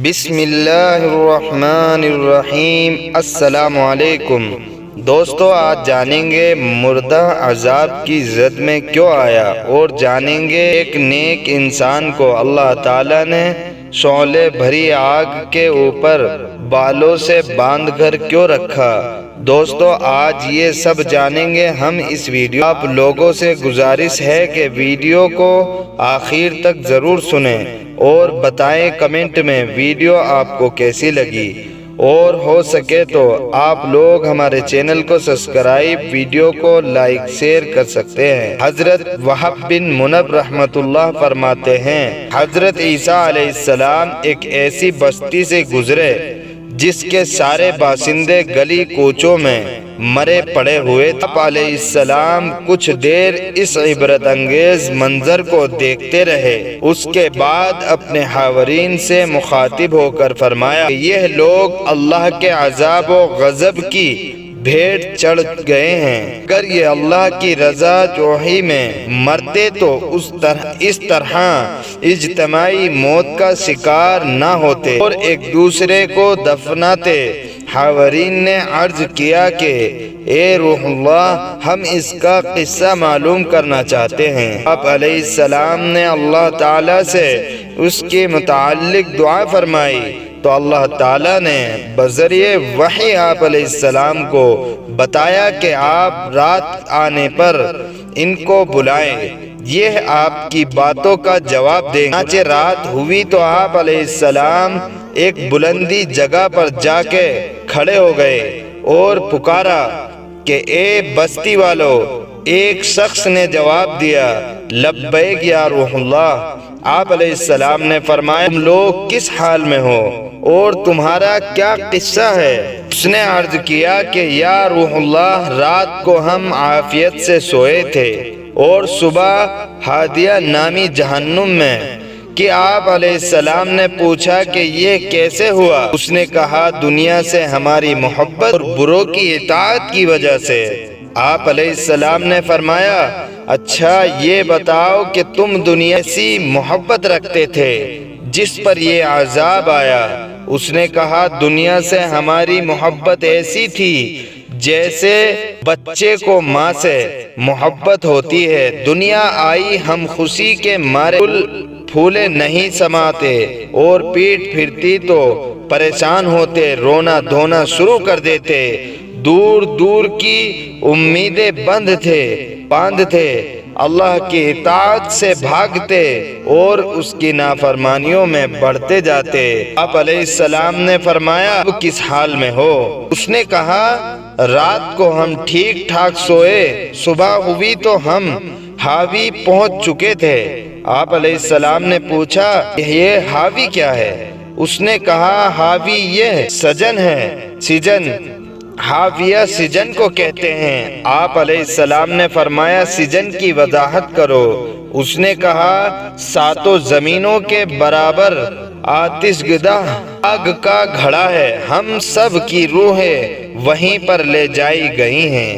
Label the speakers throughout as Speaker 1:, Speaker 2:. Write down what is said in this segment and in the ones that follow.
Speaker 1: بسم اللہ الرحمن الرحیم۔ السلام علیکم دوستو، آج جانیں گے مردہ عذاب کی زد میں کیوں آیا، اور جانیں گے ایک نیک انسان کو اللہ تعالیٰ نے شعلے بھری آگ کے اوپر بالوں سے باندھ کر کیوں رکھا۔ دوستو، آج یہ سب جانیں گے ہم اس ویڈیو۔ آپ لوگوں سے گزارش ہے کہ ویڈیو کو آخر تک ضرور سنیں اور بتائیں کمنٹ میں ویڈیو آپ کو کیسی لگی، اور ہو سکے تو آپ لوگ ہمارے چینل کو سبسکرائب، ویڈیو کو لائک شیئر کر سکتے ہیں۔ حضرت وہب بن منب رحمۃ اللہ فرماتے ہیں، حضرت عیسیٰ علیہ السلام ایک ایسی بستی سے گزرے جس کے سارے باشندے گلی کوچوں میں مرے پڑے ہوئے تھے۔ آپ علیہ السلام کچھ دیر اس عبرت انگیز منظر کو دیکھتے رہے، اس کے بعد اپنے حاورین سے مخاطب ہو کر فرمایا کہ یہ لوگ اللہ کے عذاب و غضب کی بھیڑ چڑھ گئے ہیں۔ اگر یہ اللہ کی رضا جوئی میں مرتے تو اس طرح اجتماعی موت کا شکار نہ ہوتے اور ایک دوسرے کو دفناتے۔ حاورین نے عرض کیا کہ اے روح اللہ، ہم اس کا قصہ معلوم کرنا چاہتے ہیں۔ آپ علیہ السلام نے اللہ تعالیٰ سے اس کے متعلق دعا فرمائی تو اللہ تعالیٰ نے بذریعہ وحی آپ علیہ السلام کو بتایا کہ آپ رات آنے پر ان کو بلائیں، یہ آپ کی باتوں کا جواب دیں گے۔ چنانچہ رات ہوئی تو آپ علیہ السلام ایک بلندی جگہ پر جا کے کھڑے ہو گئے اور پکارا کہ اے بستی والو۔ ایک شخص نے جواب دیا، لبیک یا روح اللہ۔ آپ علیہ السلام نے فرمایا، تم لوگ کس حال میں ہو اور تمہارا کیا قصہ ہے؟ اس نے عرض کیا کہ یا روح اللہ، رات کو ہم عافیت سے سوئے تھے اور صبح ہادیہ نامی جہنم میں کہ آپ علیہ السلام نے پوچھا کہ یہ کیسے ہوا؟ اس نے کہا، دنیا سے ہماری محبت اور بروں کی اطاعت کی وجہ سے۔ آپ علیہ السلام نے فرمایا، اچھا یہ بتاؤ کہ تم دنیا سے محبت رکھتے تھے جس پر یہ عذاب آیا؟ اس نے کہا، دنیا سے ہماری محبت ایسی تھی جیسے بچے کو ماں سے محبت ہوتی ہے۔ دنیا آئی، ہم خوشی کے مارے پھولے نہیں سماتے اور پیٹ پھرتی تو پریشان ہوتے، رونا دھونا شروع کر دیتے، دور دور کی امیدیں باندھ تھے، اللہ کی اطاعت سے بھاگتے اور اس کی نافرمانیوں میں بڑھتے جاتے۔ آپ علیہ السلام نے فرمایا، اب کس حال میں ہو؟ اس نے کہا، رات کو ہم ٹھیک ٹھاک سوئے، صبح ہوئی تو ہم حاوی پہنچ چکے تھے۔ آپ علیہ السلام نے پوچھا، یہ حاوی کیا ہے؟ اس نے کہا، حاوی یہ سجن ہے، سجن حاویہ سجن کو کہتے ہیں۔ آپ علیہ السلام نے فرمایا، سجن کی وضاحت کرو۔ اس نے کہا، ساتوں زمینوں کے برابر آتش گدہ آگ کا گھڑا ہے، ہم سب کی روحیں وہیں پر لے جائی گئی ہیں۔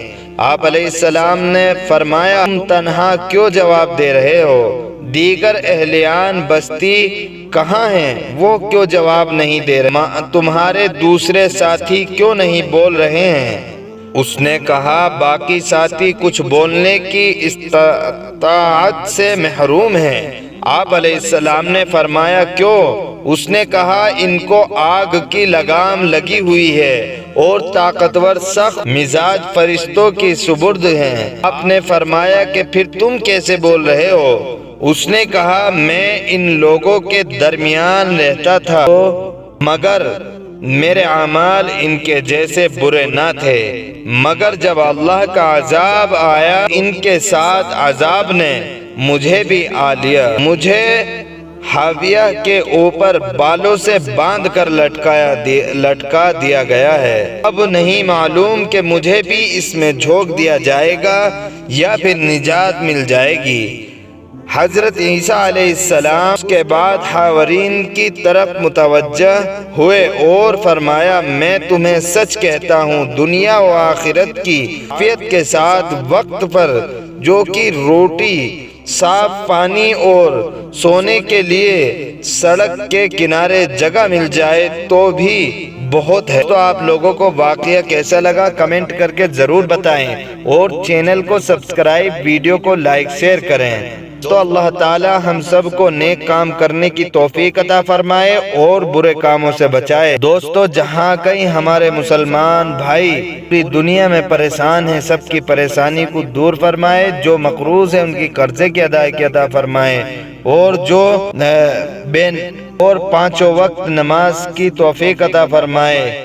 Speaker 1: آپ علیہ السلام نے فرمایا، تم تنہا کیوں جواب دے رہے ہو؟ دیگر اہلیان بستی کہاں ہیں؟ وہ کیوں جواب نہیں دے رہے؟ تمہارے دوسرے ساتھی کیوں نہیں بول رہے ہیں؟ اس نے کہا، باقی ساتھی کچھ بولنے کی استطاعت سے محروم ہیں۔ آپ علیہ السلام نے فرمایا، کیوں؟ اس نے کہا، ان کو آگ کی لگام لگی ہوئی ہے اور طاقتور سخت مزاج فرشتوں کی سپرد ہیں۔ آپ نے فرمایا کہ پھر تم کیسے بول رہے ہو؟ اس نے کہا، میں ان لوگوں کے درمیان رہتا تھا مگر میرے اعمال ان کے جیسے برے نہ تھے، مگر جب اللہ کا عذاب آیا ان کے ساتھ عذاب نے مجھے بھی آ لیا۔ مجھے حاویہ کے اوپر بالوں سے باندھ کر لٹکا دیا گیا ہے۔ اب نہیں معلوم کہ مجھے بھی اس میں جھونک دیا جائے گا یا پھر نجات مل جائے گی۔ حضرت عیسیٰ علیہ السلام اس کے بعد حاورین کی طرف متوجہ ہوئے اور فرمایا، میں تمہیں سچ کہتا ہوں، دنیا و آخرت کی عافیت کے ساتھ وقت پر جو کہ روٹی صاف پانی اور سونے کے لیے سڑک کے کنارے جگہ مل جائے تو بھی بہت ہے۔ تو آپ لوگوں کو واقعہ کیسا لگا کمنٹ کر کے ضرور بتائیں، اور چینل کو سبسکرائب، ویڈیو کو لائک شیئر کریں۔ تو اللہ تعالی ہم سب کو نیک کام کرنے کی توفیق عطا فرمائے اور برے کاموں سے بچائے۔ دوستو، جہاں کہیں ہمارے مسلمان بھائی پوری دنیا میں پریشان ہیں، سب کی پریشانی کو دور فرمائے، جو مقروض ہیں ان کی قرضے کی ادائیگی عطا فرمائے، اور جو اور 5 وقت نماز کی توفیق عطا فرمائے۔